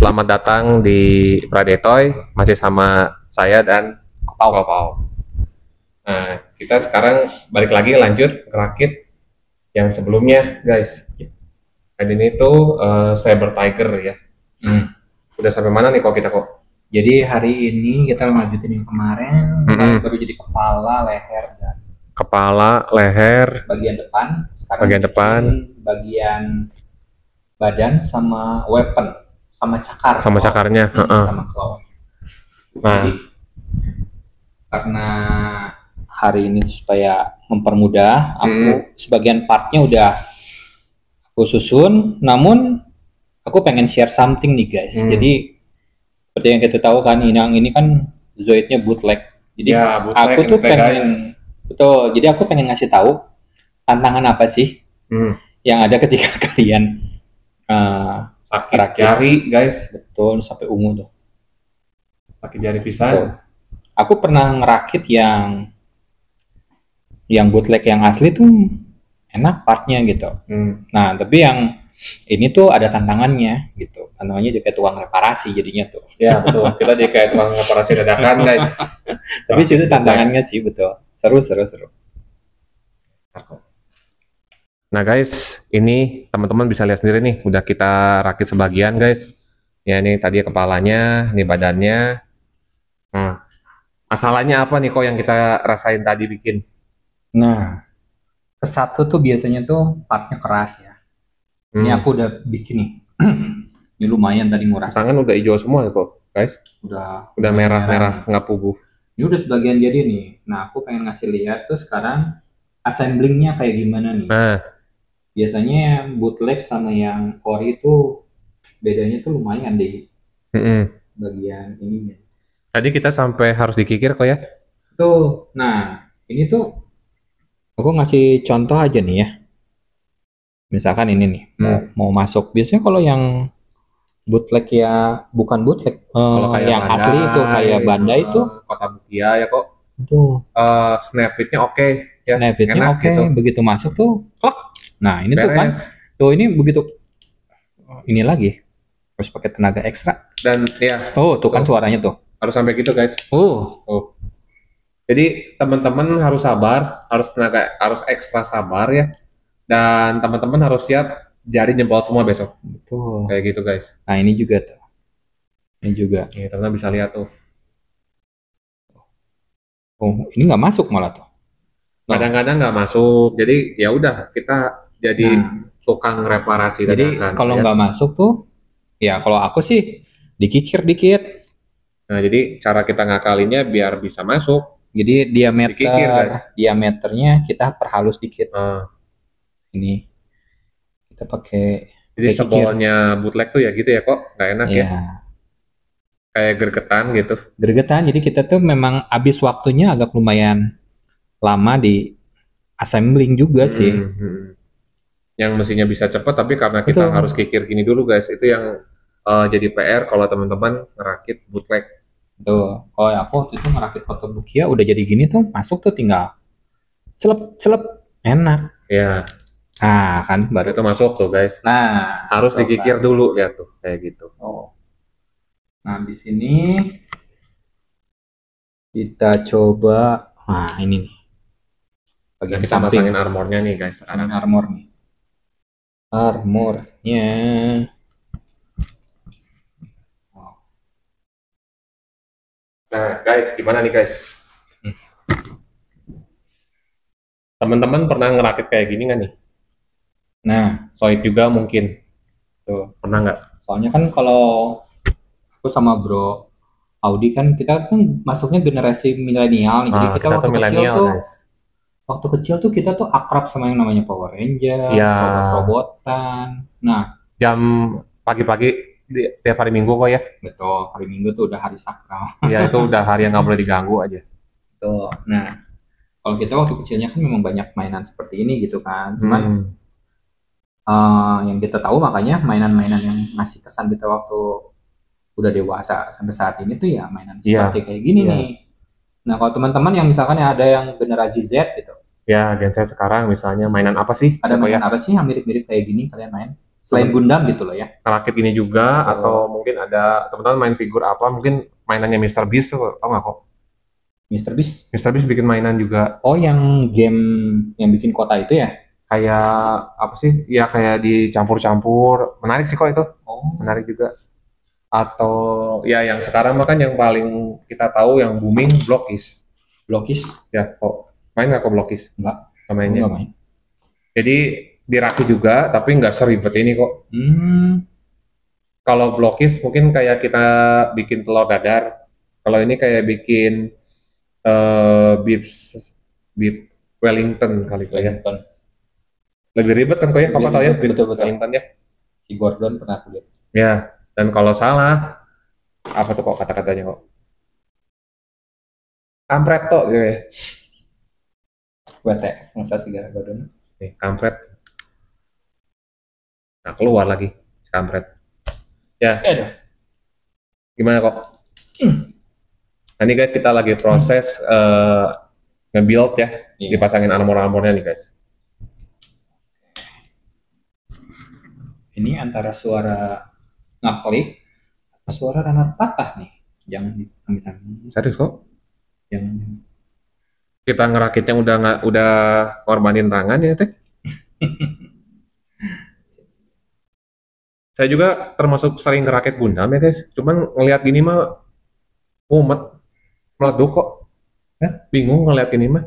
selamat datang di Pradetoy, masih sama saya dan Pau. Nah, kita sekarang balik lagi lanjut ngerakit yang sebelumnya, guys. Dan ini tuh Cyber Tiger ya. Udah sampai mana nih kok kita kok? Jadi hari ini kita lanjutin yang kemarin, baru jadi kepala, leher, dan Kepala, leher, bagian depan. Sekarang bagian depan, bagian badan sama weapon, sama cakar. sama cakarnya. Sama claw. Nah, Jadi, karena hari ini supaya mempermudah, aku sebagian partnya udah aku susun, namun aku pengen share something nih guys. Jadi seperti yang kita tahu kan, ini kan Zoidnya bootleg. Jadi ya, bootleg aku tuh pengen, guys. betul. Jadi aku pengen ngasih tahu tantangan apa sih yang ada ketika kalian sakit jari, guys. Betul, sampai ungu tuh. Sakit jari pisan. Aku pernah ngerakit yang bootleg yang asli tuh enak partnya gitu. Nah, tapi yang ini tuh ada tantangannya gitu. Tantangannya jadi kayak tukang reparasi jadinya tuh. Ya betul. Kita jadi kayak tukang reparasi dadakan, guys. Tapi situ tantangannya sih betul. Seru. Nah guys, ini teman-teman bisa lihat sendiri nih, udah kita rakit sebagian guys. Ya ini tadi kepalanya, ini badannya. Nah, masalahnya apa nih kok yang kita rasain tadi bikin? Nah, kesatu tuh biasanya tuh partnya keras ya. Ini aku udah bikin nih. Ini lumayan tadi nguras. Tangan udah hijau semua kok, guys. Udah merah, nggak puguh. Ini udah sebagian jadi nih. Nah, aku pengen ngasih lihat tuh sekarang assemblingnya kayak gimana nih. Nah, biasanya bootleg sama yang ori itu bedanya tuh lumayan deh. Bagian ininya. Tadi kita sampai harus dikikir kok ya. Tuh, nah ini tuh aku ngasih contoh aja nih ya. Misalkan ini nih mau masuk. Biasanya kalau yang bootleg ya bukan bootleg, kalau kayak yang Bandai, asli itu kayak Bandai itu Kota Bukia ya kok. Tuh. Snapfitnya oke. Ya, snapfitnya oke. Gitu. Begitu masuk tuh, klak. Nah ini beres. Tuh kan, tuh ini begitu ini lagi harus pakai tenaga ekstra. Dan ya. Tuh kan suaranya tuh. Harus sampai gitu guys. Jadi teman-teman harus sabar, harus ekstra sabar ya. Dan teman-teman harus siap jari jempol semua besok. Betul. Kayak gitu guys. Nah ini juga tuh. Ini juga. Nih teman-teman bisa lihat tuh. Oh ini nggak masuk malah tuh. Kadang-kadang nggak masuk. Jadi ya udah kita jadi tukang reparasi. Jadi kalau nggak masuk tuh, ya kalau aku sih dikikir dikit. Nah jadi cara kita ngakalinnya biar bisa masuk. Jadi diameternya kita perhalus dikit. Ini kita pakai. Jadi sebolnya bootleg tuh ya gitu ya kok, nggak enak ya. Kayak gergetan gitu. Gergetan. Jadi kita tuh memang habis waktunya agak lumayan lama di assembling juga sih. Yang mestinya bisa cepat tapi karena kita harus kikir gini dulu guys. Itu yang jadi PR kalau teman-teman ngerakit bootleg. Tuh, kalau aku waktu itu ngerakit Kota Bukia udah jadi gini tuh, masuk tuh tinggal celep enak. Ya. Nah kan baru itu masuk tuh guys. Nah harus dikikir dulu ya tuh kayak gitu. Nah di sini kita coba. Nah ini nih. Bagian kita pasangin armornya nih guys. Sekarang armornya. Nah guys, gimana nih guys? Teman-teman pernah ngerakit kayak gini nggak nih? Nah, Zoid juga mungkin. Tuh, pernah nggak? Soalnya kan kalau aku sama Bro Audi kan kita kan masuknya generasi milenial, jadi kita waktu kecil tuh, guys. Waktu kecil tuh kita tuh akrab sama yang namanya Power Ranger, robot-robotan. Nah, jam pagi-pagi setiap hari Minggu kok ya? Betul, hari Minggu tuh udah hari sakral. Iya, itu udah hari yang nggak boleh diganggu aja. Tuh, nah kalau kita waktu kecilnya kan memang banyak mainan seperti ini gitu kan, cuman yang kita tahu makanya mainan-mainan yang ngasih kesan kita waktu udah dewasa sampai saat ini tuh ya mainan seperti kayak gini nih. Nah kalau teman-teman yang misalkan ada yang generasi Z gitu, ya Gen Z sekarang misalnya mainan apa sih? Ada mainan apa sih yang mirip-mirip kayak gini kalian main? Selain Gundam gitu loh ya. ngerakit ini juga, atau mungkin ada teman-teman main figur apa, mungkin mainannya Mr. Beast tuh, tau nggak kok? Mr. Beast. Mr. Beast bikin mainan juga Oh, yang game yang bikin kota itu ya? kayak apa sih? Ya kayak dicampur-campur, menarik sih kok itu, Oh, menarik juga. Atau ya yang sekarang bahkan yang paling kita tahu yang booming Blokis. Blokis? Ya kok main nggak kok Blokis? Enggak. Mainnya. Enggak main. Jadi dirakit juga, tapi nggak seribet ini kok. Kalau Blokis mungkin kayak kita bikin telur dadar. Kalau ini kayak bikin beef beef Wellington kali kok ya. Wellington. Lebih ribet kan kok ya, Lebih apa tahu ya ribet, beef betul-betul. Wellington ya. Si Gordon pernah aku lihat. Ya, dan kalau salah apa tuh kok kata-katanya kok? Kampret kok gitu ya. WTF, masa si Gordon. Nih, kampret. Nah, keluar lagi si kampret. Ya, Aduh. gimana kok? Nah, ini guys kita lagi proses nge-build ya, Iya. dipasangin armor-armornya nih guys. Ini antara suara ngaklik atau suara runner patah nih. Jangan diambil-ambil. Serius kok? Yang Kita ngerakit yang udah ngorbanin tangan ya teh. Saya juga termasuk sering ngerakit Gundam ya guys. Cuman ngelihat gini mah mumet, meleduk kok. Bingung ngelihat gini mah.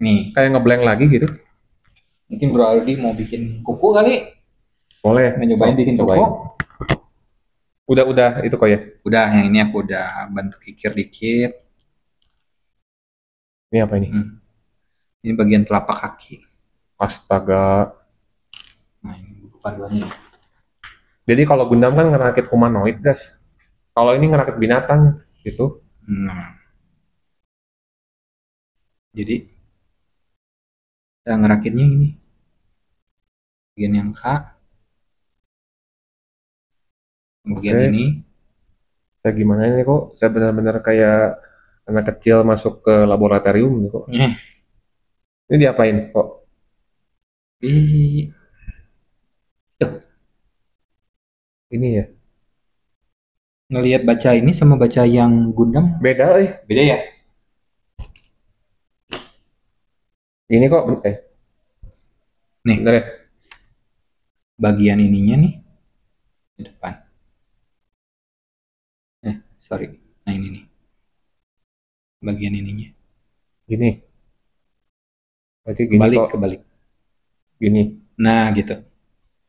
nih, Kayak ngeblank lagi gitu. mungkin Bro Aldi mau bikin kuku kali. Boleh. Nyobain bikin cobain. kuku. Udah itu kok ya. Udah, yang ini aku udah bantu kikir dikit. Ini apa ini? Ini bagian telapak kaki. Astaga. Nah, ini bukan duanya. Jadi kalau Gundam kan ngerakit humanoid guys. Kalau ini ngerakit binatang gitu. Nah, jadi kita ngerakitnya ini. Bagian yang K. Bagian Oke. ini. Saya gimana ini kok? Saya benar-benar kayak anak kecil masuk ke laboratorium nih kok. Ini diapain kok? Ini ya. Ngelihat baca ini sama baca yang Gundam Beda beda ya? Ini kok Nih. bener ya? Bagian ininya nih di depan. Sorry. Nah, ini nih. Bagian ininya. Gini. Berarti gini Kebalik, kok. kebalik. Gini. Nah, gitu.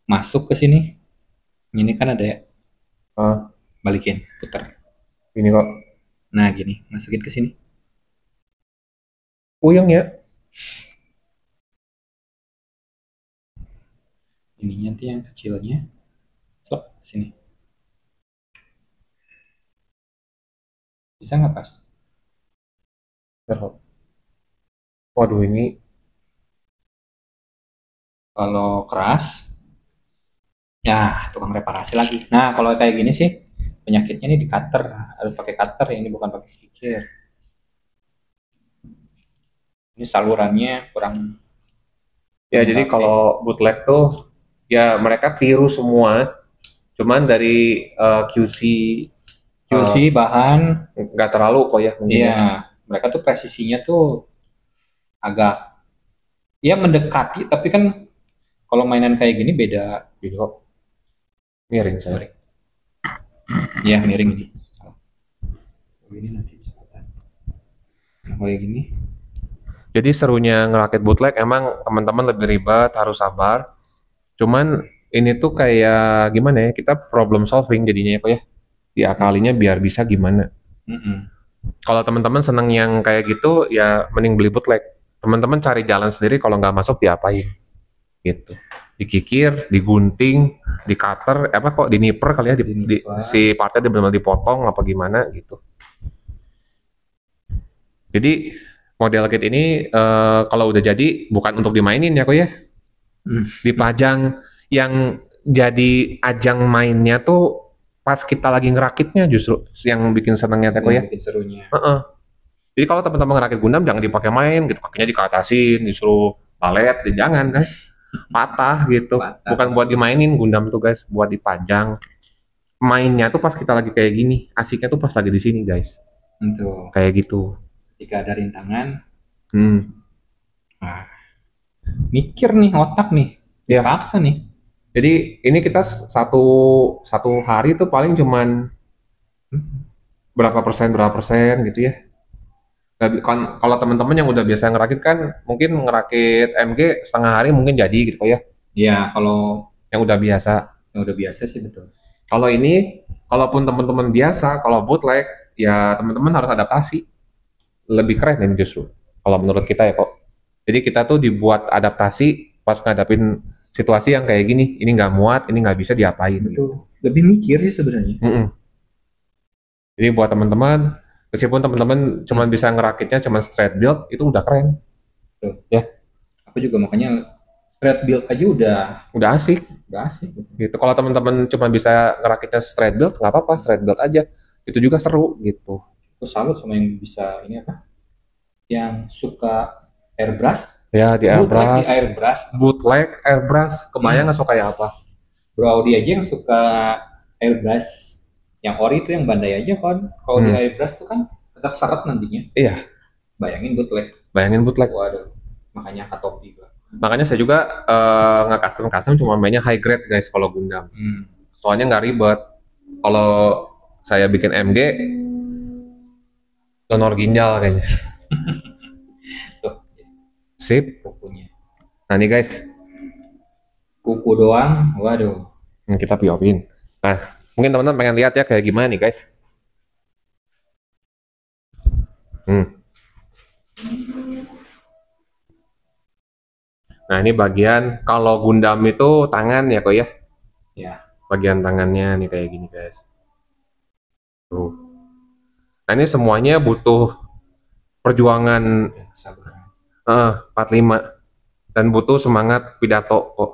Masuk ke sini. Ini kan ada ya. Balikin, putar. Gini kok. Nah, gini, masukin ke sini. Puyeng ya. Ininya nanti yang kecilnya. Slop, sini. Bisa nggak pas? Waduh ini Kalau keras, ya tukang reparasi lagi. Nah, kalau kayak gini sih penyakitnya ini di cutter, harus pakai cutter, ini bukan pakai kikir. Ini salurannya kurang. ya jadi kalau bootleg tuh ya mereka tiru semua. Cuman dari QC bahan, nggak terlalu kok ya mungkin. iya, mereka tuh presisinya tuh agak ya mendekati, tapi kan kalau mainan kayak gini beda. Gini kok. Miring saya. Sorry. Iya, miring ini. Ini nanti bisa. Nah, kayak gini. Jadi serunya ngerakit bootleg emang teman-teman lebih ribet, harus sabar. Cuman ini tuh kayak gimana ya? Kita problem solving jadinya ya kok ya. Diakalinya biar bisa gimana. Kalau teman-teman seneng yang kayak gitu ya mending beli bootleg. Teman-teman cari jalan sendiri, kalau nggak masuk diapain gitu. Dikikir, digunting, di cutter, apa kok di nipper kali ya, si partnya benar-benar dipotong apa gimana gitu. Jadi model kit ini kalau udah jadi bukan untuk dimainin ya kok ya. Dipajang, yang jadi ajang mainnya tuh pas kita lagi ngerakitnya justru yang bikin senengnya teko ya. Bikin serunya. Jadi kalau teman-teman ngerakit Gundam jangan dipakai main gitu, kakinya dikatasin, disuruh balet, jangan guys. patah gitu. Patah. Bukan buat dimainin Gundam tuh guys, buat dipajang. Mainnya tuh pas kita lagi kayak gini, asiknya tuh pas lagi di sini guys, Untuk kayak gitu. ketika ada rintangan, Hmm. nah, mikir nih otak nih, Ya. dipaksa nih. Jadi ini kita satu hari tuh paling cuman berapa persen gitu ya. Kan kalau teman-teman yang udah biasa ngerakit kan mungkin ngerakit MG setengah hari mungkin jadi gitu ya. Ya kalau Yang udah biasa. yang udah biasa sih betul. Kalau ini, kalaupun teman-teman biasa, kalau bootleg, ya teman-teman harus adaptasi. Lebih keren ini justru, kalau menurut kita ya kok. Jadi kita tuh dibuat adaptasi pas ngadapin situasi yang kayak gini. Ini nggak muat, ini nggak bisa diapain. Gitu. Betul. Lebih mikir sih sebenarnya. Mm-mm. Jadi buat teman-teman, meskipun teman-teman cuma bisa ngerakitnya cuma straight build, itu udah keren. Betul. Ya. Aku juga makanya straight build aja Udah asik. udah asik. Gitu. Kalau teman-teman cuma bisa ngerakitnya straight build, nggak apa-apa, straight build aja. Itu juga seru gitu. Aku salut sama yang bisa ini apa? Yang suka airbrush. Ya di Bootleg airbrush, di airbrush. bootleg, airbrush, kebayang nggak suka kayak apa? Bro Audi aja yang suka airbrush. Yang ori itu yang Bandai aja kan. Kalau di airbrush tuh kan agak seret nantinya. Iya. Bayangin bootleg. Bayangin bootleg. Waduh. Makanya angkat topi gua. Makanya saya juga nge-custom cuma mainnya high grade guys kalau Gundam. Soalnya nggak ribet. Kalau saya bikin MG, donor ginjal kayaknya. Tuh, Sip. kukunya. Nah nih guys, Kuku doang, waduh. kita POV-in. Nah, mungkin teman-teman pengen lihat ya kayak gimana nih guys. Nah ini bagian, kalau Gundam itu tangan ya kok ya? Ya. Bagian tangannya nih kayak gini guys. Tuh. Nah ini semuanya butuh perjuangan Sabar. 45 dan butuh semangat pidato kok.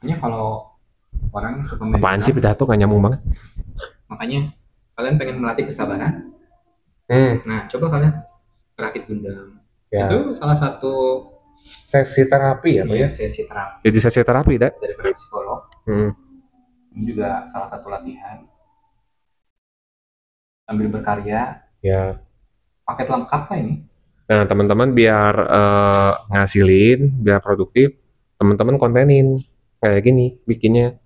Makanya kalau orang suka main Apaan sih Gundam, pidato nggak nyambung banget? makanya kalian pengen melatih kesabaran. Nah, coba kalian rakit Gundam. Ya. Itu salah satu Sesi terapi ya, Pak ya? sesi terapi Jadi sesi terapi, dah. dari psikolog. Ini juga salah satu latihan. Sambil berkarya. Ya. Paket lengkap lah ini. Nah, teman-teman biar ngasilin, biar produktif, teman-teman kontenin kayak gini, bikinnya.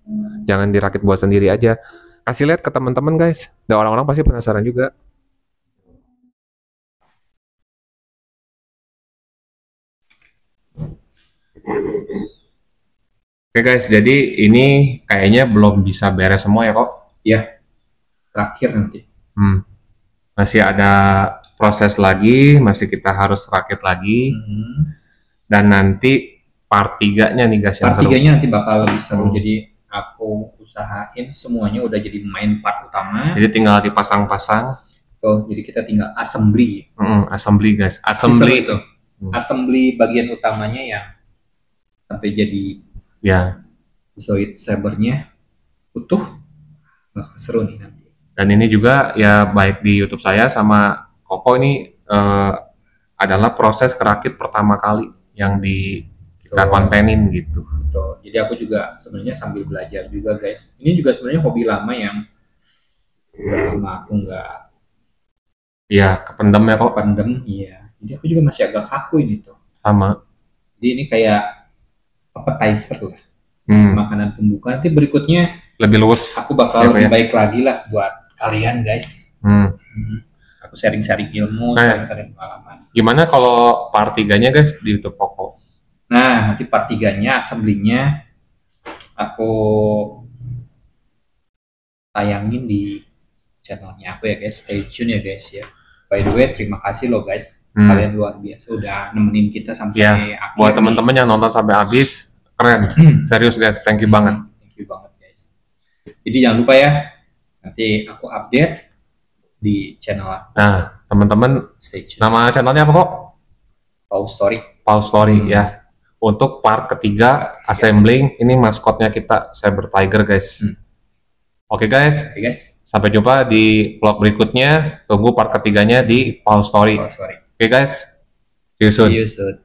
Jangan dirakit buat sendiri aja. Kasih lihat ke teman-teman guys. Dan orang-orang pasti penasaran juga. Oke guys, jadi ini kayaknya belum bisa beres semua ya kok? Ya, terakhir nanti. Masih ada proses lagi, masih kita harus rakit lagi. Dan nanti part 3-nya nih guys yang part 3-nya nanti bakal lebih seru. Jadi aku usahain semuanya udah jadi main part utama. Jadi tinggal dipasang-pasang. Tuh, jadi kita tinggal assembly. Assembly guys, assembly itu. Assembly bagian utamanya yang sampai jadi ya Zoid Sabernya utuh, bakal seru nih nanti. Dan ini juga ya baik di YouTube saya sama Koko ini adalah proses kerakit pertama kali yang kita kontenin gitu. Tuh, jadi aku juga sebenarnya sambil belajar juga guys. Ini juga sebenarnya hobi lama yang udah lama aku nggak. Iya, kependem ya kok. Kependem, iya. Jadi aku juga masih agak kaku ini tuh. Sama. Jadi ini kayak appetizer lah. Makanan pembuka. Nanti berikutnya lebih luwes. Aku bakal lebih baik lagi lah buat kalian guys. Aku sharing-sharing ilmu, sharing-sharing pengalaman. Gimana kalau part 3-nya guys di YouTube Koko? Nah, nanti part 3-nya assembly-nya aku tayangin di channelnya aku ya guys. Stay tune ya guys ya. By the way, terima kasih loh guys. Kalian luar biasa udah nemenin kita sampai akhir. Buat teman-teman yang nonton sampai habis, keren. Serius guys, thank you banget. Thank you banget guys. Jadi jangan lupa ya, nanti aku update di channel aku. Nah, teman-teman, nama channelnya apa kok? Pause Story. Pause Story ya. Untuk part ketiga, assembling, ini maskotnya kita, Saber Tiger guys. Oke guys. Sampai jumpa di vlog berikutnya. Tunggu part ketiganya di Pause Story. Oke guys. See you soon.